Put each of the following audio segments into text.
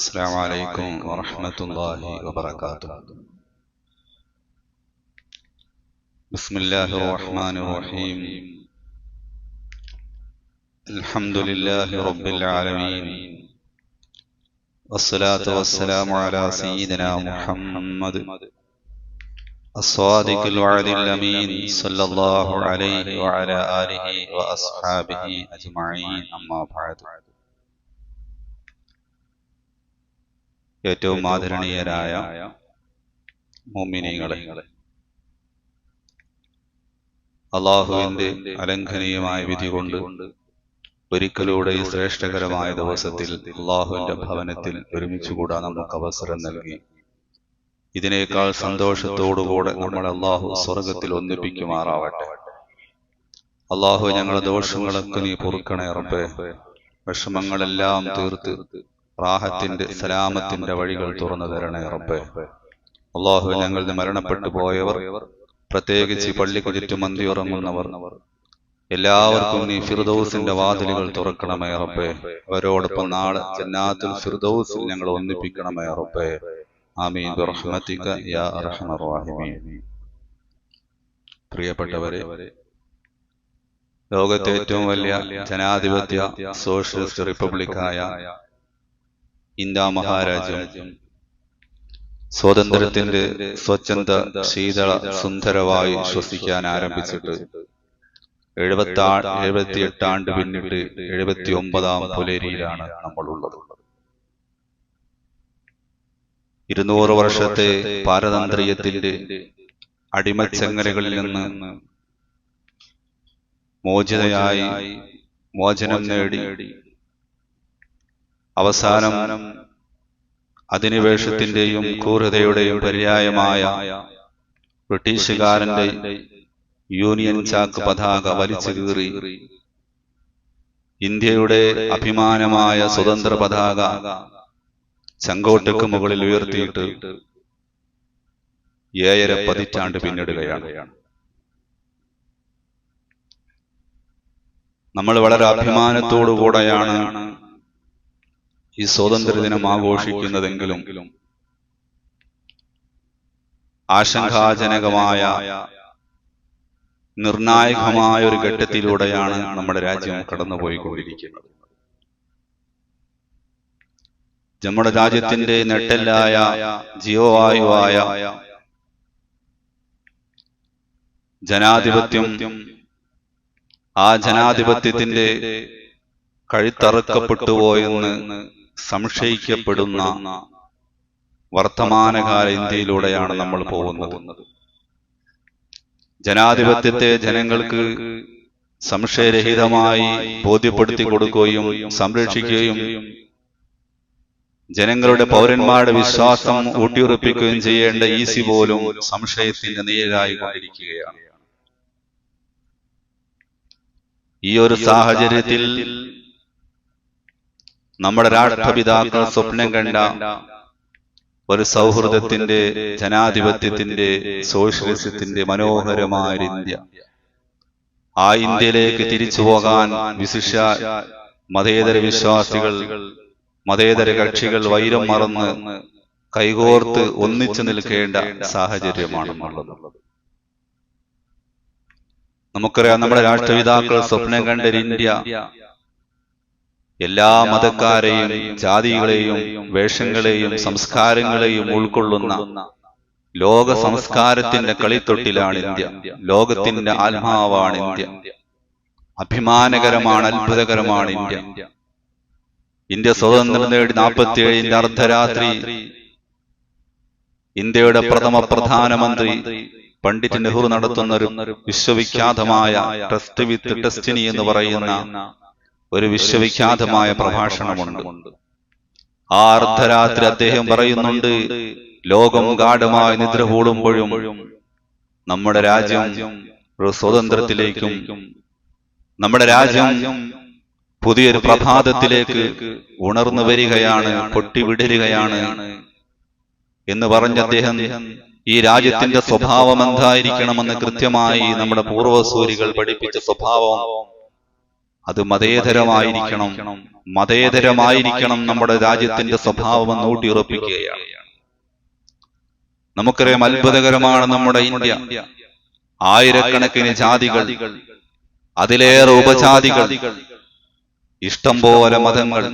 السلام عليكم ورحمة الله وبركاته. بسم الله الرحمن الرحيم. الحمد لله رب العالمين، والصلاة والسلام على سيدنا محمد الصادق الوعد الأمين صلى الله عليه وعلى آله وأصحابه أجمعين. أما بعد. ഏറ്റവും ആദരണീയരായ മുഅ്മിനീങ്ങളെ, അല്ലാഹുവിന്റെ അലംഘനീയമായ വിധി കൊണ്ട് ഒരിക്കലൂടെ ഈ ശ്രേഷ്ഠകരമായ ദിവസത്തിൽ അല്ലാഹുവിന്റെ ഭവനത്തിൽ ഒരുമിച്ചുകൂടാൻ നമുക്ക് അവസരം നൽകി. ഇതിനേക്കാൾ സന്തോഷത്തോടുകൂടെ നമ്മൾ അല്ലാഹു സ്വർഗത്തിൽ ഒന്നിപ്പിക്കുമാറാവട്ടെ. അല്ലാഹു ഞങ്ങളുടെ ദോഷങ്ങളൊക്കെ നീ പൊറുക്കണേ റബ്ബേ. വിഷമങ്ങളെല്ലാം തീർത്ത് റാഹത്തിന്റെ സലാമത്തിന്റെ വഴികൾ തുറന്നു തരണേ റബ്ബേ. അല്ലാഹു ഞങ്ങളുടെ മരണപ്പെട്ടു പോയവർ, പ്രത്യേകിച്ച് പള്ളിക്കു ചുറ്റും അന്തിയുറങ്ങുന്നവർ എല്ലാവർക്കും നീ ഫിർദൗസിന്റെ വാതിലുകൾ തുറക്കണമേ റബ്ബേ. അവരോടൊപ്പം നാളെ ജന്നാത്തുൽ ഫിർദൗസിൽ ഞങ്ങൾ ഒന്നിപ്പിക്കണമേ റബ്ബേ. ആമീൻ ബിറഹ്മതിക യാ അർഹമർ റഹീമീൻ. പ്രിയപ്പെട്ടവരെ, ലോകത്തെ ഏറ്റവും വലിയ ജനാധിപത്യ സോഷ്യലിസ്റ്റ് റിപ്പബ്ലിക്കായ ഇന്ത്യ മഹാരാജ്യം സ്വാതന്ത്ര്യത്തിന്റെ സ്വച്ഛന്ത ശീതള സുന്ദരവായു ശ്വസിക്കാൻ ആരംഭിച്ചിട്ട് 78 ആണ്ട് പിന്നിട്ട് 79ാം പുലരിയിലാണ് നമ്മളുള്ളത്. 200 വർഷത്തെ പാരതന്ത്രീയത്തിന്റെ അടിമച്ചങ്ങലകളിൽ നിന്ന് മോചിതയായി മോചനം നേടി അവസാനം അധിനിവേശത്തിന്റെയും ക്രൂരതയുടെയും പര്യായമായ ബ്രിട്ടീഷുകാരന്റെ യൂണിയൻ ചാക്ക് പതാക വലിച്ചു കീറി ഇന്ത്യയുടെ അഭിമാനമായ സ്വതന്ത്ര പതാക ചങ്കോട്ടയ്ക്ക് മുകളിൽ ഉയർത്തിയിട്ട് 7.5 പതിറ്റാണ്ട് പിന്നിടുകയാണ്. നമ്മൾ വളരെ അഭിമാനത്തോടുകൂടെയാണ് ഈ സ്വാതന്ത്ര്യദിനം ആഘോഷിക്കുന്നതെങ്കിലും ആശങ്കാജനകമായ നിർണായകമായ ഒരു ഘട്ടത്തിലൂടെയാണ് നമ്മുടെ രാജ്യം കടന്നുപോയിക്കൊണ്ടിരിക്കുന്നത്. നമ്മുടെ രാജ്യത്തിന്റെ നെട്ടല്ലായ ജീവവായുവായ ജനാധിപത്യം, ആ ജനാധിപത്യത്തിന്റെ കഴുത്തറുക്കപ്പെട്ടുപോയെന്ന് സംശയിക്കപ്പെടുന്ന വർത്തമാനകാല ഇന്ത്യയിലൂടെയാണ് നമ്മൾ പോകുന്നത്. ജനാധിപത്യത്തെ ജനങ്ങൾക്ക് സംശയരഹിതമായി ബോധ്യപ്പെടുത്തി കൊടുക്കുകയും സംരക്ഷിക്കുകയും ജനങ്ങളുടെ പൗരന്മാരുടെ വിശ്വാസം ഊട്ടിയുറപ്പിക്കുകയും ചെയ്യേണ്ട ഈസി പോലും സംശയത്തിന്റെ നീരായി കൊണ്ടിരിക്കുകയാണ്. ഈ ഒരു സാഹചര്യത്തിൽ നമ്മുടെ രാഷ്ട്രപിതാക്കൾ സ്വപ്നം കണ്ട ഒരു സൗഹൃദത്തിന്റെ, ജനാധിപത്യത്തിന്റെ, സോഷ്യലിസത്തിന്റെ മനോഹരമായ ഇന്ത്യ, ആ ഇന്ത്യയിലേക്ക് തിരിച്ചു പോകാൻ വിശിഷ്യ മതേതര വിശ്വാസികൾ, മതേതര കക്ഷികൾ വൈരം മറന്ന് കൈകോർത്ത് ഒന്നിച്ചു നിൽക്കേണ്ട സാഹചര്യമാണുള്ളത്. നമുക്കറിയാം, നമ്മുടെ രാഷ്ട്രപിതാക്കൾ സ്വപ്നം കണ്ട ഇന്ത്യ എല്ലാ മതക്കാരെയും, ജാതികളെയും, വേഷങ്ങളെയും, സംസ്കാരങ്ങളെയും ഉൾക്കൊള്ളുന്ന ലോക സംസ്കാരത്തിന്റെ കളിത്തൊട്ടിലാണ് ഇന്ത്യ. ലോകത്തിന്റെ ആത്മാവാണ് ഇന്ത്യ. അഭിമാനകരമാണ്, അത്ഭുതകരമാണ് ഇന്ത്യ. ഇന്ത്യ സ്വതന്ത്രം നേടി 47 അർദ്ധരാത്രി ഇന്ത്യയുടെ പ്രഥമ പ്രധാനമന്ത്രി പണ്ഡിറ്റ് നെഹ്റു നടത്തുന്ന ഒരു വിശ്വവിഖ്യാതമായ ടെസ്റ്റ് വിത്ത് ഡെസ്റ്റിനി എന്ന് പറയുന്ന ഒരു വിശ്വവിഖ്യാതമായ പ്രഭാഷണമുണ്ട്. ആ അർദ്ധരാത്രി അദ്ദേഹം പറയുന്നുണ്ട്, ലോകം ഗാഢമായി നിദ്ര കൂടുമ്പോഴും നമ്മുടെ രാജ്യം ഒരു സ്വതന്ത്രത്തിലേക്കും, നമ്മുടെ രാജ്യം പുതിയൊരു പ്രഭാതത്തിലേക്ക് ഉണർന്നു വരികയാണ്, പൊട്ടിവിടരുകയാണ് എന്ന് പറഞ്ഞ അദ്ദേഹം ഈ രാജ്യത്തിന്റെ സ്വഭാവം എന്തായിരിക്കണമെന്ന് കൃത്യമായി നമ്മുടെ പൂർവ്വസൂരികൾ പഠിപ്പിച്ച സ്വഭാവം അത് മതേതരമായിരിക്കണം. മതേതരമായിരിക്കണം നമ്മുടെ രാജ്യത്തിന്റെ സ്വഭാവം ഊട്ടിയുറപ്പിക്കുകയാണ്. നമുക്കറിയാം, അത്ഭുതകരമാണ് നമ്മുടെ ഇന്ത്യ. ആയിരക്കണക്കിന് ജാതികൾ, അതിലേറെ ഉപജാതികൾ, ഇഷ്ടം പോലെ മതങ്ങൾ,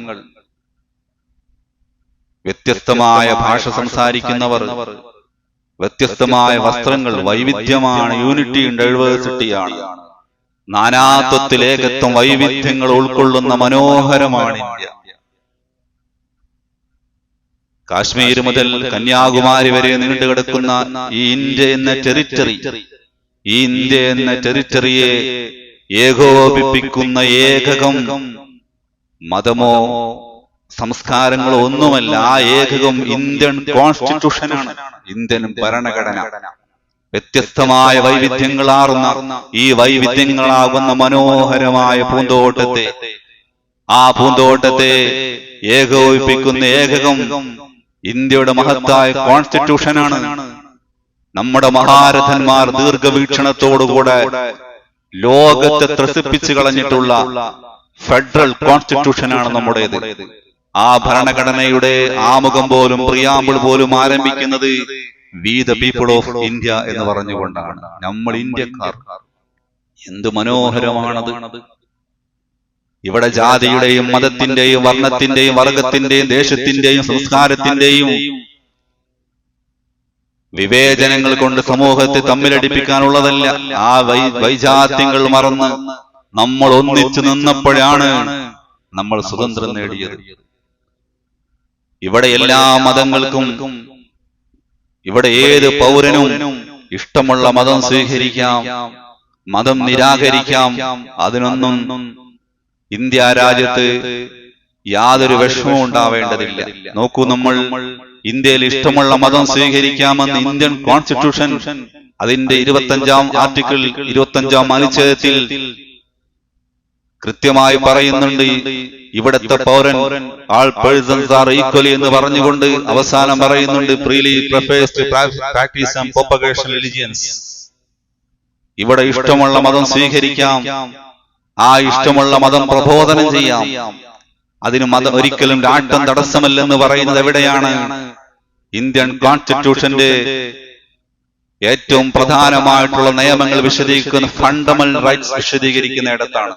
വ്യത്യസ്തമായ ഭാഷ സംസാരിക്കുന്നവർ, വ്യത്യസ്തമായ വസ്ത്രങ്ങൾ, വൈവിധ്യമാണ്. Unity in ഡൈവേഴ്സിറ്റിയാണ്. നാനാത്വത്തിൽ ഏകത്വം, വൈവിധ്യങ്ങൾ ഉൾക്കൊള്ളുന്ന മനോഹരമാണ് ഇന്ത്യ. കാശ്മീർ മുതൽ കന്യാകുമാരി വരെ നീണ്ടുകിടക്കുന്ന ഈ ഇന്ത്യ എന്ന ടെറിറ്ററി, ഈ ഇന്ത്യ എന്ന ടെറിറ്ററിയെ ഏകോപിപ്പിക്കുന്ന ഏകകം മതമോ സംസ്കാരങ്ങളോ ഒന്നുമല്ല. ആ ഏകകം ഇന്ത്യൻ കോൺസ്റ്റിറ്റ്യൂഷനാണ്, ഇന്ത്യൻ ഭരണഘടന. വ്യത്യസ്തമായ വൈവിധ്യങ്ങളാർന്ന ഈ വൈവിധ്യങ്ങളാകുന്ന മനോഹരമായ പൂന്തോട്ടത്തെ, ആ പൂന്തോട്ടത്തെ ഏകോപിപ്പിക്കുന്ന ഏകകം ഇന്ത്യയുടെ മഹത്തായ കോൺസ്റ്റിറ്റ്യൂഷനാണ്. നമ്മുടെ മഹാരഥന്മാർ ദീർഘവീക്ഷണത്തോടുകൂടെ ലോകത്തെ ത്രസിപ്പിച്ചു കളഞ്ഞിട്ടുള്ള ഫെഡറൽ കോൺസ്റ്റിറ്റ്യൂഷനാണ് നമ്മുടേത്. ആ ഭരണഘടനയുടെ ആമുഖം പോലും, പ്രിയാമ്പിൾ പോലും ആരംഭിക്കുന്നത് we the people of India എന്ന് പറഞ്ഞുകൊണ്ടാണ്. നമ്മൾ ഇന്ത്യക്കാർ. എന്ത് മനോഹരമാണത്! ഇവിടെ ജാതിയുടെയും മതത്തിന്റെയും വർണ്ണത്തിന്റെയും വർഗത്തിന്റെയും ദേശത്തിന്റെയും സംസ്കാരത്തിന്റെയും വിവേചനങ്ങൾ കൊണ്ട് സമൂഹത്തെ തമ്മിലടിപ്പിക്കാനുള്ളതല്ല. ആ വൈജാത്യങ്ങൾ മറന്ന് നമ്മൾ ഒന്നിച്ചു നിന്നപ്പോഴാണ് നമ്മൾ സ്വതന്ത്രം നേടിയത്. ഇവിടെ എല്ലാ മതങ്ങൾക്കും, ഇവിടെ ഏത് പൗരനും ഇഷ്ടമുള്ള മതം സ്വീകരിക്കാം, മതം നിരാകരിക്കാം. അതിനൊന്നും ഇന്ത്യ രാജ്യത്ത് യാതൊരു വിഷമവും ഉണ്ടാവേണ്ടതില്ല. നോക്കൂ, നമ്മൾ ഇന്ത്യയിൽ ഇഷ്ടമുള്ള മതം സ്വീകരിക്കാമെന്ന് ഇന്ത്യൻ കോൺസ്റ്റിറ്റ്യൂഷൻ അതിന്റെ 25-ാം ആർട്ടിക്കിൾ, 25-ാം അനുച്ഛേദത്തിൽ കൃത്യമായി പറയുന്നുണ്ട്. ഇവിടത്തെ പൗരൻ, ആൾ പേഴ്സൺസ് ആർ ഈക്വലി എന്ന് പറഞ്ഞുകൊണ്ട് അവസാനം പറയുന്നുണ്ട്, freely profess to practise and propagation religions. ഇവിടെ ഇഷ്ടമുള്ള മതം സ്വീകരിക്കാം, ആ ഇഷ്ടമുള്ള മതം പ്രബോധനം ചെയ്യാം. അതിന് മതം ഒരിക്കലും രാഷ്ട്രം തടസ്സമല്ലെന്ന് പറയുന്നത് എവിടെയാണ്? ഇന്ത്യൻ കോൺസ്റ്റിറ്റ്യൂഷന്റെ ഏറ്റവും പ്രധാനമായിട്ടുള്ള നിയമങ്ങൾ വിശദീകരിക്കുന്ന ഫണ്ടമെന്റൽ റൈറ്റ്സ് വിശദീകരിക്കുന്ന ഇടത്താണ്.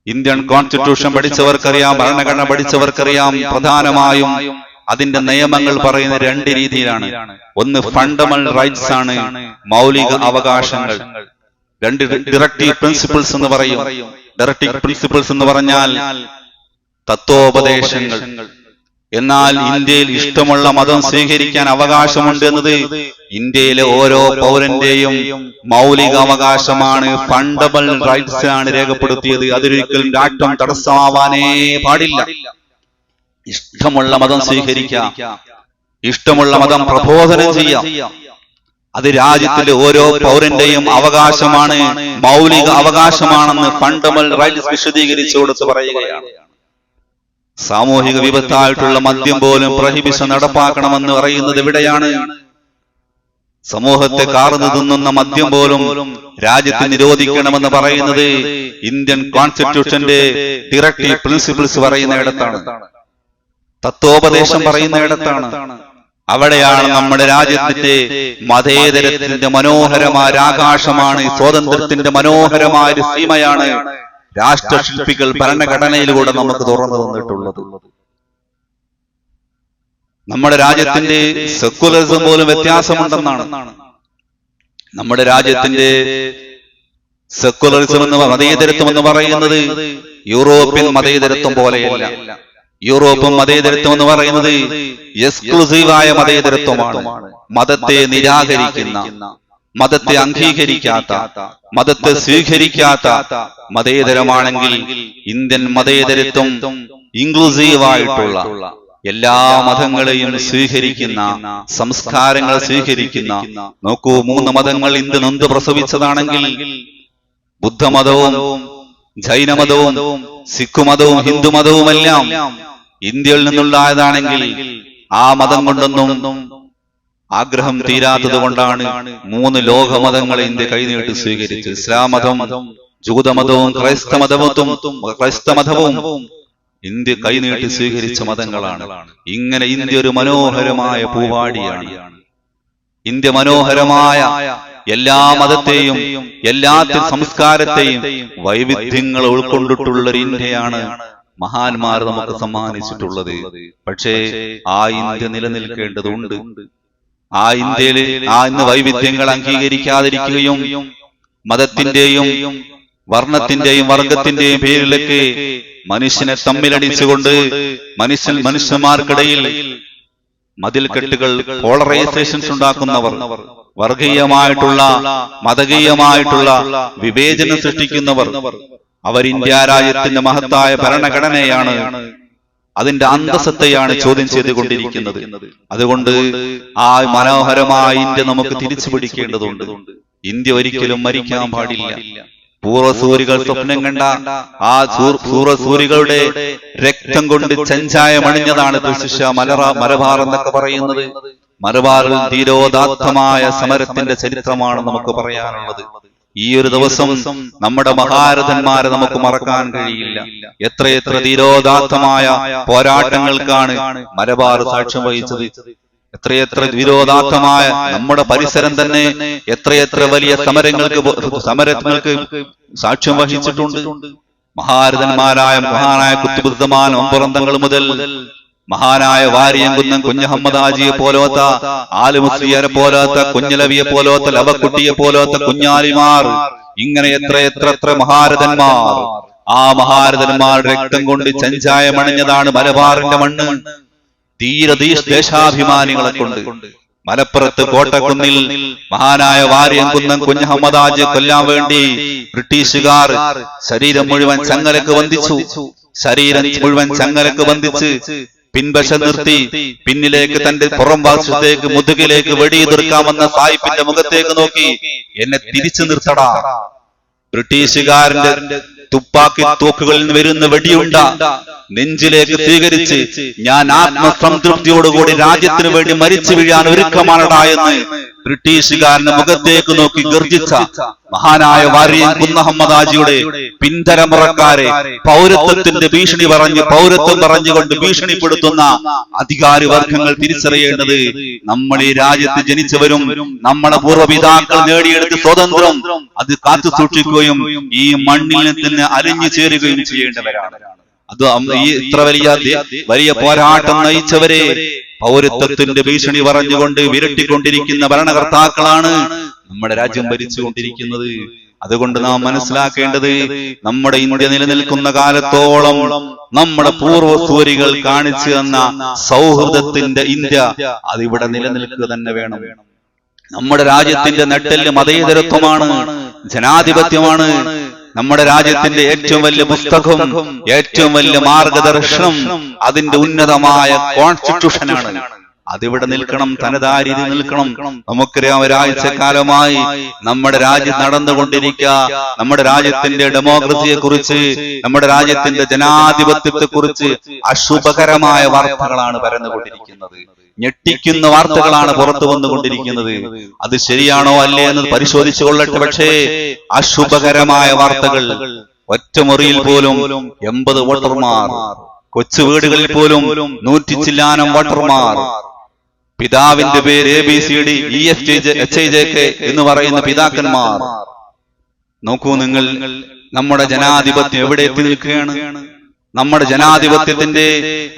ഇന്ത്യൻ കോൺസ്റ്റിറ്റ്യൂഷൻ പഠിച്ചവർക്കറിയാം, ഭരണഘടന പഠിച്ചവർക്കറിയാം, പ്രധാനമായും അതിന്റെ നിയമങ്ങൾ പറയുന്ന രണ്ട് രീതിയിലാണ്. ഒന്ന് ഫണ്ടമെന്റൽ റൈറ്റ്സ് ആണ്, മൗലിക അവകാശങ്ങൾ. രണ്ട് ഡയറക്റ്റീവ് പ്രിൻസിപ്പിൾസ് എന്ന് പറയും. ഡയറക്റ്റീവ് പ്രിൻസിപ്പിൾസ് എന്ന് പറഞ്ഞാൽ തത്വോപദേശങ്ങൾ. എന്നാൽ ഇന്ത്യയിൽ ഇഷ്ടമുള്ള മതം സ്വീകരിക്കാൻ അവകാശമുണ്ട് എന്നത് ഇന്ത്യയിലെ ഓരോ പൗരന്റെയും മൗലിക അവകാശമാണ്. ഫണ്ടമെന്റൽ റൈറ്റ്സ് ആണ് രേഖപ്പെടുത്തിയത്. അതിലൊരിക്കലും രാഷ്ട്രം തടസ്സമാവാനേ പാടില്ല. ഇഷ്ടമുള്ള മതം സ്വീകരിക്കാം, ഇഷ്ടമുള്ള മതം പ്രബോധനം ചെയ്യാം. അത് രാജ്യത്തിലെ ഓരോ പൗരന്റെയും അവകാശമാണ്, മൗലിക അവകാശമാണെന്ന് ഫണ്ടമെന്റൽ റൈറ്റ്സ് വിശദീകരിച്ചു കൊടുത്ത് പറയുകയാണ്. സാമൂഹിക വിപത്തായിട്ടുള്ള മദ്യം പോലും പ്രഹിബിഷൻ നടപ്പാക്കണമെന്ന് പറയുന്നത് എവിടെയാണ്? സമൂഹത്തെ കാർന്നു തിന്നുന്ന മദ്യം പോലും രാജ്യത്ത് നിരോധിക്കണമെന്ന് പറയുന്നത് ഇന്ത്യൻ കോൺസ്റ്റിറ്റ്യൂഷന്റെ ഡയറക്റ്റീവ് പ്രിൻസിപ്പിൾസ് പറയുന്ന ഇടത്താണ്, തത്വോപദേശം പറയുന്ന ഇടത്താണ്. അവിടെയാണ് നമ്മുടെ രാജ്യത്തിന്റെ മതേതരത്തിന്റെ മനോഹരമായ ആകാശമാണ്, സ്വാതന്ത്ര്യത്തിന്റെ മനോഹരമായ ഒരു സീമയാണ് രാഷ്ട്രശില്പികൾ ഭരണഘടനയിലൂടെ നമുക്ക് തുറന്നു തന്നിട്ടുള്ളത്. നമ്മുടെ രാജ്യത്തിന്റെ സെക്കുലറിസം പോലും വ്യത്യാസമുണ്ടെന്നാണ്. നമ്മുടെ രാജ്യത്തിന്റെ സെക്കുലറിസം എന്ന് മതേതരത്വം എന്ന് പറയുന്നത് യൂറോപ്യൻ മതേതരത്വം പോലെയല്ല. യൂറോപ്യൻ മതേതരത്വം എന്ന് പറയുന്നത് എക്സ്ക്ലൂസീവായ മതേതരത്വമാണ്. മതത്തെ നിരാകരിക്കുന്ന, മതത്തെ അംഗീകരിക്കാത്ത, മതത്തെ സ്വീകരിക്കാത്ത മതേതരമാണെങ്കിൽ ഇന്ത്യൻ മതേതരത്വം ഇൻക്ലൂസീവായിട്ടുള്ള എല്ലാ മതങ്ങളെയും സ്വീകരിക്കുന്ന, സംസ്കാരങ്ങൾ സ്വീകരിക്കുന്ന. നോക്കൂ, 3 മതങ്ങൾ ഇന്ത്യ നൊന്ത് പ്രസവിച്ചതാണെങ്കിൽ ബുദ്ധമതവും ജൈനമതവും സിഖ് മതവും ഹിന്ദു മതവുമെല്ലാം ഇന്ത്യയിൽ നിന്നുള്ളതാണെങ്കിൽ ആ മതം കൊണ്ടൊന്നും ആഗ്രഹം തീരാത്തത് കൊണ്ടാണ് 3 ലോകമതങ്ങളെ ഇന്ത്യ കൈനീട്ടി സ്വീകരിച്ചു. ഇസ്ലാം മതം ജൂതമതവും ക്രൈസ്തമതവും ഇന്ത്യ കൈനീട്ടി സ്വീകരിച്ച മതങ്ങളാണ്. ഇങ്ങനെ ഇന്ത്യ ഒരു മനോഹരമായ പൂവാടിയാണ്. ഇന്ത്യ മനോഹരമായ എല്ലാ മതത്തെയും എല്ലാ സംസ്കാരത്തെയും വൈവിധ്യങ്ങൾ ഉൾക്കൊണ്ടിട്ടുള്ള ഒരു ഇന്ത്യയാണ് മഹാന്മാർ നമുക്ക് സമ്മാനിച്ചിട്ടുള്ളത്. പക്ഷേ ആ ഇന്ത്യ നിലനിൽക്കേണ്ടതുണ്ട്. ആ ഇന്ത്യയിൽ ഇന്ന് വൈവിധ്യങ്ങൾ അംഗീകരിക്കാതിരിക്കുകയും മതത്തിന്റെയും വർണ്ണത്തിന്റെയും വർഗത്തിന്റെയും പേരിലൊക്കെ മനുഷ്യനെ തമ്മിലടിച്ചുകൊണ്ട് മനുഷ്യന്മാർക്കിടയിൽ മതിൽക്കെട്ടുകൾ പോളറൈസേഷൻസ് ഉണ്ടാക്കുന്നവർ, വർഗീയമായിട്ടുള്ള മതകീയമായിട്ടുള്ള വിവേചനം സൃഷ്ടിക്കുന്നവർ, അവർ ഇന്ത്യ രാജ്യത്തിന്റെ മഹത്തായ ഭരണഘടനയാണ്, അതിന്റെ അന്തസ്സത്തെയാണ് ചോദ്യം ചെയ്തുകൊണ്ടിരിക്കുന്നത്. അതുകൊണ്ട് ആ മനോഹരമായ ഇന്ത്യ നമുക്ക് തിരിച്ചു പിടിക്കേണ്ടതുണ്ട്. ഇന്ത്യ ഒരിക്കലും മരിക്കാൻ പാടില്ല. പൂർവ്വസൂരികൾ സ്വപ്നം കണ്ട ആ പൂർവ്വസൂരികളുടെ രക്തം കൊണ്ട് ചെഞ്ചായമണിഞ്ഞതാണ് മലബാർ എന്നൊക്കെ പറയുന്നത്. മലബാറിൽ ധീരോദാത്തമായ സമരത്തിന്റെ ചരിത്രമാണ് നമുക്ക് പറയാനുള്ളത്. ഈ ഒരു ദിവസം നമ്മുടെ മഹാരഥന്മാരെ നമുക്ക് മറക്കാൻ കഴിയില്ല. എത്രയെത്ര ധീരോദാത്തമായ പോരാട്ടങ്ങൾക്കാണ് മലബാർ സാക്ഷ്യം വഹിച്ചത്. എത്രയെത്ര ധീരോദാത്തമായ നമ്മുടെ പരിസരം തന്നെ എത്രയെത്ര വലിയ സമരങ്ങൾക്ക് സാക്ഷ്യം വഹിച്ചിട്ടുണ്ട്. മഹാനായ കുത്തുബുദ്ധമാൻ ഒമ്പറന്തങ്ങൾ മുതൽ മഹാനായ വാരിയംകുന്നം കുഞ്ഞഹമ്മദ് ഹാജിയെ പോലോത്ത ആലുമുസ്ലിയാരെ പോലോത്ത കുഞ്ഞലവിയെ പോലോത്ത ലവക്കുട്ടിയെ പോലോത്ത കുഞ്ഞാലിമാർ, ഇങ്ങനെ എത്ര മഹാരഥന്മാർ. ആ മഹാരഥന്മാരുടെ രക്തം കൊണ്ട് ചെഞ്ചായമണിഞ്ഞതാണ് മലബാറിന്റെ മണ്ണ്. ദേശാഭിമാനികളെ കൊണ്ട് മലപ്പുറത്ത് കോട്ടക്കുന്നിൽ മഹാനായ വാരിയംകുന്നം കുഞ്ഞഹമ്മദ് ഹാജിയെ കൊല്ലാൻ വേണ്ടി ബ്രിട്ടീഷുകാർ ശരീരം മുഴുവൻ ചങ്ങലക്ക് ബന്ധിച്ച് പിൻവശം നിർത്തി പിന്നിലേക്ക് തന്റെ പുറം വശത്തേക്ക് മുതുകിലേക്ക് വെടിയുതിർക്കാമെന്ന സായിപ്പിന്റെ മുഖത്തേക്ക് നോക്കി, എന്നെ തിരിച്ചു നിർത്തടാ, ബ്രിട്ടീഷുകാരന്റെ തുപ്പാക്കി തോക്കുകളിൽ നിന്ന് വരുന്ന വെടിയുണ്ട നെഞ്ചിലേക്ക് സ്വീകരിച്ച് ഞാൻ ആത്മസംതൃപ്തിയോടുകൂടി രാജ്യത്തിന് വേണ്ടി മരിച്ചു വീഴാൻ ഒരുക്കമാണടാ എന്ന് ബ്രിട്ടീഷുകാരന്റെ മുഖത്തേക്ക് നോക്കി ഗർജിച്ച മഹാനായ വാരിയംകുന്നം മുഹമ്മദ് ഹാജിയുടെ പിന്തരമുറക്കാരെ പൗരത്വത്തിന്റെ പൗരത്വം പറഞ്ഞുകൊണ്ട് ഭീഷണിപ്പെടുത്തുന്ന അധികാരി വർഗങ്ങൾ തിരിച്ചറിയേണ്ടത്, നമ്മൾ ഈ രാജ്യത്ത് ജനിച്ചവരും നമ്മുടെ പൂർവ്വപിതാക്കൾ നേടിയെടുത്ത സ്വാതന്ത്ര്യം അത് കാത്തു സൂക്ഷിക്കുകയും ഈ മണ്ണിൽ നിന്ന് അലിഞ്ഞു ചേരുകയും ചെയ്യേണ്ടവരാണ്. അത് ഈ ഇത്ര വലിയ പോരാട്ടം നയിച്ചവരെ പൗരത്വത്തിന്റെ ഭീഷണി പറഞ്ഞുകൊണ്ട് വിരട്ടിക്കൊണ്ടിരിക്കുന്ന ഭരണകർത്താക്കളാണ് നമ്മുടെ രാജ്യം ഭരിച്ചുകൊണ്ടിരിക്കുന്നത്. അതുകൊണ്ട് നാം മനസ്സിലാക്കേണ്ടത്, നമ്മുടെ ഇന്ത്യ നിലനിൽക്കുന്ന കാലത്തോളം നമ്മുടെ പൂർവ്വസൂരികൾ കാണിച്ചു തന്ന സൗഹൃദത്തിന്റെ ഇന്ത്യ അതിവിടെ നിലനിൽക്കുക തന്നെ വേണം. നമ്മുടെ രാജ്യത്തിന്റെ നട്ടെല്ല് മതേതരത്വമാണ്, ജനാധിപത്യമാണ്. നമ്മുടെ രാജ്യത്തിന്റെ ഏറ്റവും വലിയ പുസ്തകം, ഏറ്റവും വലിയ മാർഗദർശനം അതിന്റെ ഉന്നതമായ കോൺസ്റ്റിറ്റ്യൂഷനാണ്. അതിവിടെ നിൽക്കണം, തനതായ രീതി നിൽക്കണം. നമുക്കറിയാം, ഒരാഴ്ച കാലമായി നമ്മുടെ രാജ്യം നടന്നുകൊണ്ടിരിക്കുക നമ്മുടെ രാജ്യത്തിന്റെ ഡെമോക്രസിയെ കുറിച്ച്, നമ്മുടെ രാജ്യത്തിന്റെ ജനാധിപത്യത്തെ കുറിച്ച് അശുഭകരമായ വാർത്തകളാണ് പരന്നുകൊണ്ടിരിക്കുന്നത്. ഞെട്ടിക്കുന്ന വാർത്തകളാണ് പുറത്തു വന്നുകൊണ്ടിരിക്കുന്നത്. അത് ശരിയാണോ അല്ലേ എന്ന് പരിശോധിച്ചു കൊള്ളട്ടെ. പക്ഷേ അശുഭകരമായ വാർത്തകൾ. ഒറ്റമുറിയിൽ പോലും 80 വോട്ടർമാർ, കൊച്ചു വീടുകളിൽ പോലും 100 ചില്ലാനം വോട്ടർമാർ, പിതാവിന്റെ പേര് ABCD EFGHIJK എന്ന് പറയുന്ന പിതാക്കന്മാർ. നോക്കൂ നിങ്ങൾ, നമ്മുടെ ജനാധിപത്യം എവിടെ എത്തി നിൽക്കുകയാണ്? നമ്മുടെ ജനാധിപത്യത്തിന്റെ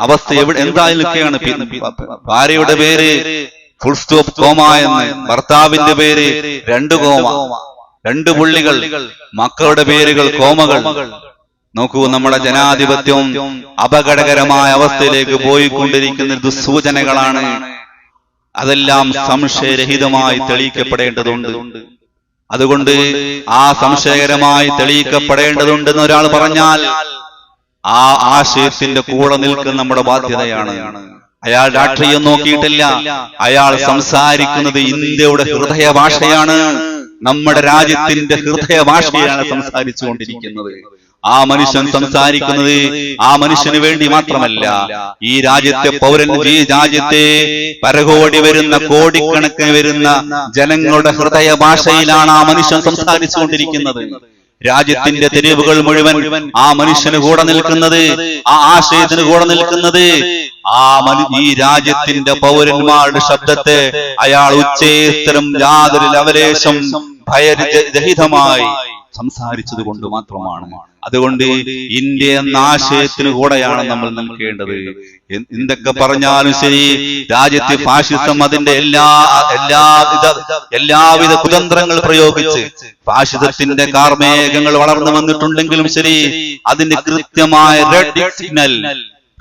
അവസ്ഥ എന്തായി നിൽക്കുകയാണ്? ഭാര്യയുടെ പേര് ഫുൾ സ്റ്റോപ്പ് കോമ എന്ന്, ഭർത്താവിന്റെ പേര് 2 കോമ, 2 പുള്ളികൾ, മക്കളുടെ പേരുകൾ കോമകൾ. നോക്കൂ, നമ്മുടെ ജനാധിപത്യം അപകടകരമായ അവസ്ഥയിലേക്ക് പോയിക്കൊണ്ടിരിക്കുന്ന ദുസ്സൂചനകളാണ്. അതെല്ലാം സംശയരഹിതമായി തെളിയിക്കപ്പെടേണ്ടതുണ്ട്. അതുകൊണ്ട് ആ സംശയകരമായി തെളിയിക്കപ്പെടേണ്ടതുണ്ടെന്ന് ഒരാൾ പറഞ്ഞാൽ ആ ആശയത്തിന്റെ കൂടെ നിൽക്കുന്ന നമ്മുടെ ബാധ്യതയാണ്. അയാൾ രാഷ്ട്രീയം നോക്കിയിട്ടില്ല, അയാൾ സംസാരിക്കുന്നത് ഇന്ത്യയുടെ ഹൃദയ ഭാഷയാണ്, നമ്മുടെ രാജ്യത്തിന്റെ ഹൃദയ ഭാഷയാണ് സംസാരിച്ചുകൊണ്ടിരിക്കുന്നത്. ആ മനുഷ്യൻ സംസാരിക്കുന്നത് ആ മനുഷ്യന് വേണ്ടി മാത്രമല്ല, ഈ രാജ്യത്തെ ഈ രാജ്യത്തെ പരകോടി വരുന്ന കോടിക്കണക്കിന് വരുന്ന ജനങ്ങളുടെ ഹൃദയ ഭാഷയിലാണ് ആ മനുഷ്യൻ സംസാരിച്ചുകൊണ്ടിരിക്കുന്നത്. രാജ്യത്തിന്റെ തെരുവുകൾ മുഴുവൻ ആ മനുഷ്യന് കൂടെ നിൽക്കുന്നത്, ആ ആശയത്തിന് കൂടെ നിൽക്കുന്നത്, ഈ രാജ്യത്തിന്റെ പൗരന്മാരുടെ ശബ്ദത്തെ അയാൾ ഉച്ചേസ്തരം യാതൊരു ലവലേശം ഭയരഹിതമായി സംസാരിച്ചത് കൊണ്ട് മാത്രമാണ്. അതുകൊണ്ട് ഇന്ത്യ എന്ന ആശയത്തിന് കൂടെയാണ് നമ്മൾ നിൽക്കേണ്ടത്. എന്തൊക്കെ പറഞ്ഞാലും ശരി, രാജ്യത്തെ ഫാഷിസം അതിന്റെ എല്ലാവിധ കുതന്ത്രങ്ങൾ പ്രയോഗിച്ച് ഫാഷിസത്തിന്റെ കാർമേഘങ്ങൾ വളർന്നു വന്നിട്ടുണ്ടെങ്കിലും ശരി, അതിന് കൃത്യമായ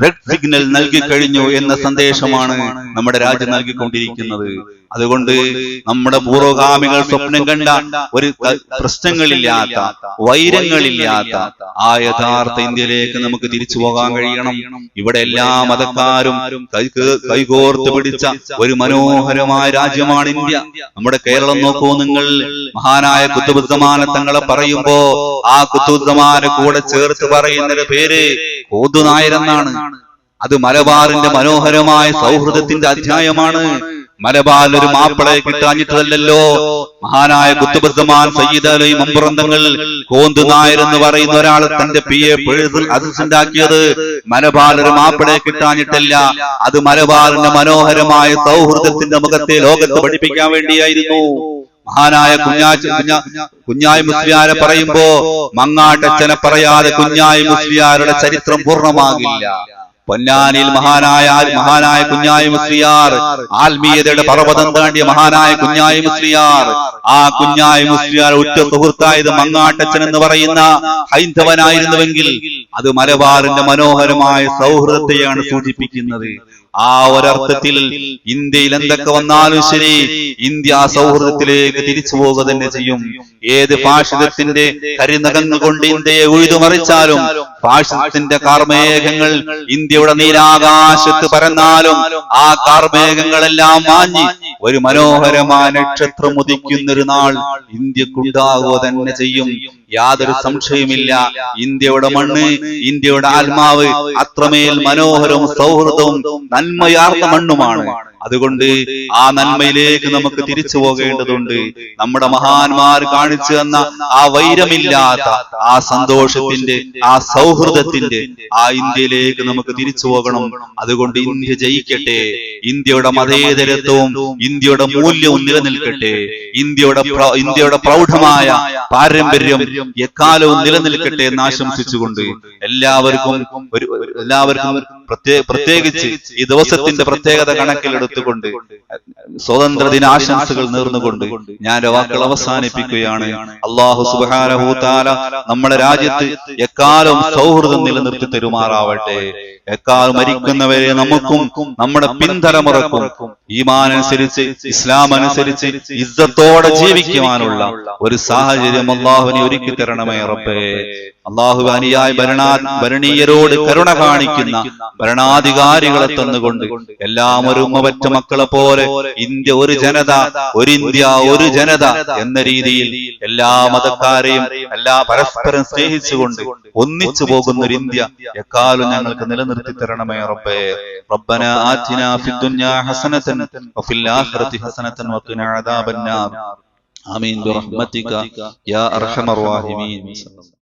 റെഡ് സിഗ്നൽ നൽകി കഴിഞ്ഞു എന്ന സന്ദേശമാണ് നമ്മുടെ രാജ്യം നൽകിക്കൊണ്ടിരിക്കുന്നത്. അതുകൊണ്ട് നമ്മുടെ പൂർവ്വഗാമികൾ സ്വപ്നം കണ്ട ഒരു പ്രശ്നങ്ങളില്ലാത്ത, വൈരങ്ങളില്ലാത്ത ആ യഥാർത്ഥ ഇന്ത്യയിലേക്ക് നമുക്ക് തിരിച്ചു പോകാൻ കഴിയണം. ഇവിടെ എല്ലാ മതക്കാരും കൈകോർത്ത് പിടിച്ച ഒരു മനോഹരമായ രാജ്യമാണ് ഇന്ത്യ. നമ്മുടെ കേരളം നോക്കൂ നിങ്ങൾ. മഹാനായ ഖുത്ബുസ്സമാൻ തങ്ങളെ പറയുമ്പോ ആ ഖുത്ബുസ്സമാനെ കൂടെ ചേർത്ത് പറയുന്നൊരു പേര് കോതുനായർ എന്നാണ്. അത് മലബാറിന്റെ മനോഹരമായ സൗഹൃദത്തിന്റെ അധ്യായമാണ്. മലബാറിൽ ഒരു മാപ്പിളയെ കിട്ടാഞ്ഞിട്ടതല്ലോ മഹാനായ ഖുത്ബുസ്സമാൻ സയ്യിദ് അലി മമ്പുറന്തങ്ങൾ കോതുനായർ എന്ന് പറയുന്ന ഒരാൾ തന്റെ PA പേഴ്സണൽ അസിസ്റ്റന്റ് ആക്കിയത് മലബാറിൽ ഒരു മാപ്പിളയെ കിട്ടാഞ്ഞിട്ടല്ല. അത് മലബാറിന്റെ മനോഹരമായ സൗഹൃദത്തിന്റെ മുഖത്തെ ലോകത്ത് പഠിപ്പിക്കാൻ വേണ്ടിയായിരുന്നു. മഹാനായ കുഞ്ഞായി മുസ്ലിയാരെ പറയുമ്പോ മങ്ങാട്ടച്ചനെ പറയാതെ കുഞ്ഞായി മുസ്ലിയാരുടെ ചരിത്രം പൂർണ്ണമാകില്ല. പൊന്നാനിയിൽ മഹാനായ കുഞ്ഞായി മുസ്ലിയാർ, ആത്മീയതയുടെ പർവ്വതം താണ്ടിയ മഹാനായ കുഞ്ഞായി മുസ്ലിയാർ, ആ കുഞ്ഞായി മുസ്ലിയാർ ഉറ്റ സുഹൃത്തായത് മങ്ങാട്ടച്ചൻ എന്ന് പറയുന്ന ഹൈന്ദവനായിരുന്നുവെങ്കിൽ അത് മലബാറിന്റെ മനോഹരമായ സൗഹൃദത്തെയാണ് സൂചിപ്പിക്കുന്നത്. ആ ഒരർത്ഥത്തിൽ ഇന്ത്യയിൽ എന്തൊക്കെ വന്നാലും ശരി, ഇന്ത്യ സൗഹൃദത്തിലേക്ക് തിരിച്ചു പോവുക തന്നെ ചെയ്യും. ഏത് ഫാഷിസത്തിന്റെ കരിനഖങ്ങൾ കൊണ്ട് ഇന്ത്യയെ ഉഴുതുമറിച്ചാലും, ഫാഷിസത്തിന്റെ കാർമേഘങ്ങൾ ഇന്ത്യയുടെ നീലാകാശത്ത് പരന്നാലും, ആ കാർമേഘങ്ങളെല്ലാം മാഞ്ഞ് ഒരു മനോഹരമായ നക്ഷത്രം ഉദിക്കുന്നൊരു നാൾ ഇന്ത്യക്കുണ്ടാകുക തന്നെ ചെയ്യും. യാതൊരു സംശയമില്ല. ഇന്ത്യയുടെ മണ്ണ്, ഇന്ത്യയുടെ ആത്മാവ് അത്രമേൽ മനോഹരവും സൗഹൃദവും നന്മയാർന്ന മണ്ണുമാണ്. അതുകൊണ്ട് ആ നന്മയിലേക്ക് നമുക്ക് തിരിച്ചു പോകേണ്ടതുണ്ട്. നമ്മുടെ മഹാന്മാർ കാണിച്ചു തന്ന ആ വൈരമില്ലാത്ത, ആ സന്തോഷത്തിന്റെ, ആ സൗഹൃദത്തിന്റെ ആ ഇന്ത്യയിലേക്ക് നമുക്ക് തിരിച്ചു പോകണം. അതുകൊണ്ട് ഇന്ത്യ ജയിക്കട്ടെ, ഇന്ത്യയുടെ മതേതരത്വവും ഇന്ത്യയുടെ മൂല്യവും നിലനിൽക്കട്ടെ, ഇന്ത്യയുടെ പ്രൗഢമായ പാരമ്പര്യം എക്കാലവും നിലനിൽക്കട്ടെ എന്ന് ആശംസിച്ചുകൊണ്ട് എല്ലാവർക്കും പ്രത്യേകിച്ച് ഈ ദിവസത്തിന്റെ പ്രത്യേകത കണക്കിലെടുത്തുകൊണ്ട് സ്വാതന്ത്ര്യ ദിനാശംസകൾ നേർന്നുകൊണ്ട് ഞാൻ വാക്കുകൾ അവസാനിപ്പിക്കുകയാണ്. അല്ലാഹു സുബ്ഹാനഹു തആല നമ്മുടെ രാജ്യത്ത് എക്കാലം സൗഹൃദം നിലനിർത്തി തരുമാറാവട്ടെ. എക്കാലം മരിക്കുന്നവരെ നമുക്കും നമ്മുടെ പിൻതലമുറക്കും ഈമാൻ അനുസരിച്ച്, ഇസ്ലാം അനുസരിച്ച് ഇസ്സത്തോടെ ജീവിക്കുവാനുള്ള ഒരു സാഹചര്യം അല്ലാഹുവിനെ ഒരുക്കി തരണമേ റബ്ബേ. അല്ലാഹു അനുയായ ഭരണീയരോട് കരുണ കാണിക്കുന്ന ഭരണാധികാരികളെ തന്നുകൊണ്ട് എല്ലാം ഒരു ഉമ്മപറ്റ മക്കളെ പോലെ ഇന്ത്യ ഒരു ജനത, ഒരു ഇന്ത്യ ഒരു ജനത എന്ന രീതിയിൽ എല്ലാ മതക്കാരെയും പരസ്പരം സ്നേഹിച്ചുകൊണ്ട് ഒന്നിച്ചു പോകുന്ന ഒരു ഇന്ത്യ എക്കാലം ഞങ്ങൾക്ക് നിലനിർത്തി തരണമേ റബ്ബേ. റബ്ബനാ ആതിനാ ഫിദ്ദുനിയാ ഹസനതൻ വഫിൽ ആഖിറതി ഹസനതൻ വഖിനാ അദാബന്നാർ. ആമീൻ ബിറഹ്മതിക യാ അർഹമർ റഹീമീൻ.